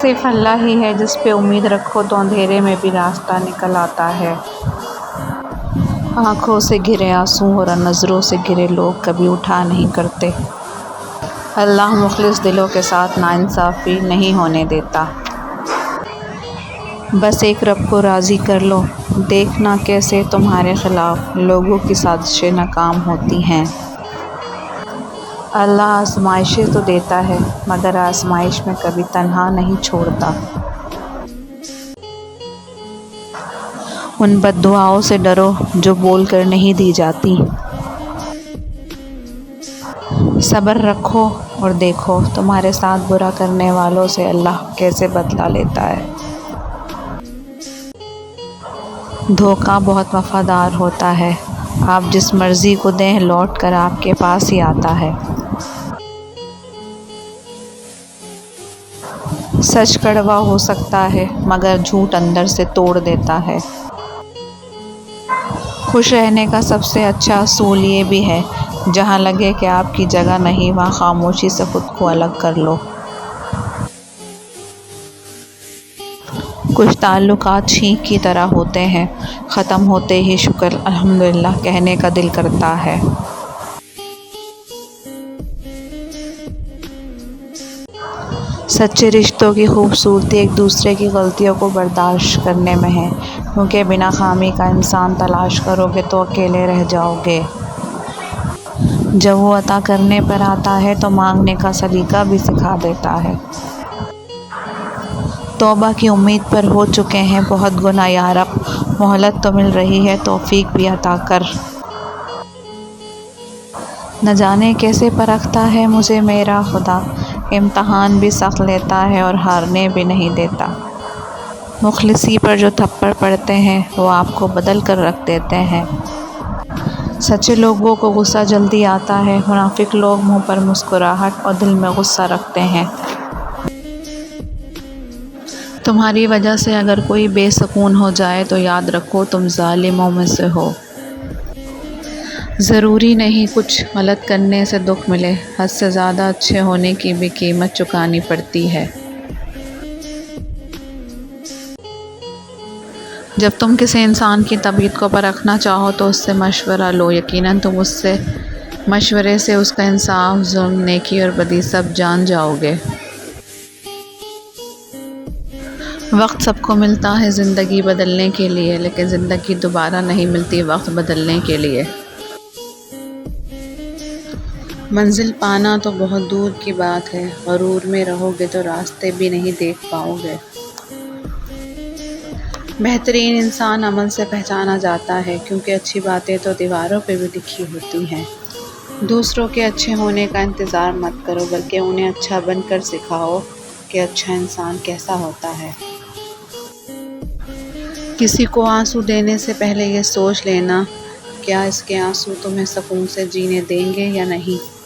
صرف اللہ ہی ہے جس پہ امید رکھو تو اندھیرے میں بھی راستہ نکل آتا ہے۔ آنکھوں سے گرے آنسو اور نظروں سے گرے لوگ کبھی اٹھا نہیں کرتے۔ اللہ مخلص دلوں کے ساتھ ناانصافی نہیں ہونے دیتا۔ بس ایک رب کو راضی کر لو، دیکھنا کیسے تمہارے خلاف لوگوں کی سازشیں ناکام ہوتی ہیں۔ اللہ آزمائشیں تو دیتا ہے مگر آزمائش میں کبھی تنہا نہیں چھوڑتا۔ ان بد دعاؤں سے ڈرو جو بول کر نہیں دی جاتی۔ صبر رکھو اور دیکھو تمہارے ساتھ برا کرنے والوں سے اللہ کیسے بدلہ لیتا ہے۔ دھوکہ بہت وفادار ہوتا ہے، آپ جس مرضی کو دیں لوٹ کر آپ کے پاس ہی آتا ہے۔ سچ کڑوا ہو سکتا ہے مگر جھوٹ اندر سے توڑ دیتا ہے۔ خوش رہنے کا سب سے اچھا اصول یہ بھی ہے، جہاں لگے کہ آپ کی جگہ نہیں وہاں خاموشی سے خود کو الگ کر لو۔ کچھ تعلقات چھینک کی طرح ہوتے ہیں، ختم ہوتے ہی شکر الحمدللہ کہنے کا دل کرتا ہے۔ سچے رشتوں کی خوبصورتی ایک دوسرے کی غلطیوں کو برداشت کرنے میں ہے، کیونکہ بنا خامی کا انسان تلاش کرو گے تو اکیلے رہ جاؤ گے۔ جب وہ عطا کرنے پر آتا ہے تو مانگنے کا سلیقہ بھی سکھا دیتا ہے۔ توبہ کی امید پر ہو چکے ہیں بہت گناہ یا رب، مہلت تو مل رہی ہے توفیق بھی عطا کر۔ نہ جانے کیسے پرکھتا ہے مجھے میرا خدا، امتحان بھی سخت لیتا ہے اور ہارنے بھی نہیں دیتا۔ مخلصی پر جو تھپڑ پڑتے ہیں وہ آپ کو بدل کر رکھ دیتے ہیں۔ سچے لوگوں کو غصہ جلدی آتا ہے، منافق لوگ منہ پر مسکراہٹ اور دل میں غصہ رکھتے ہیں۔ تمہاری وجہ سے اگر کوئی بے سکون ہو جائے تو یاد رکھو تم ظالموں میں سے ہو۔ ضروری نہیں کچھ غلط کرنے سے دکھ ملے، حد سے زیادہ اچھے ہونے کی بھی قیمت چکانی پڑتی ہے۔ جب تم کسی انسان کی طبیعت کو پرکھنا چاہو تو اس سے مشورہ لو، یقیناً تم اس سے مشورے سے اس کا انصاف، ظلم، نیکی اور بدی سب جان جاؤ گے۔ وقت سب کو ملتا ہے زندگی بدلنے کے لیے، لیکن زندگی دوبارہ نہیں ملتی وقت بدلنے کے لیے۔ منزل پانا تو بہت دور کی بات ہے، غرور میں رہو گے تو راستے بھی نہیں دیکھ پاؤ گے۔ بہترین انسان عمل سے پہچانا جاتا ہے، کیونکہ اچھی باتیں تو دیواروں پہ بھی لکھی ہوتی ہیں۔ دوسروں کے اچھے ہونے کا انتظار مت کرو بلکہ انہیں اچھا بن کر سکھاؤ کہ اچھا انسان کیسا ہوتا ہے۔ کسی کو آنسو دینے سے پہلے یہ سوچ لینا کیا اس کے آنسو تمہیں سکون سے جینے دیں گے یا نہیں۔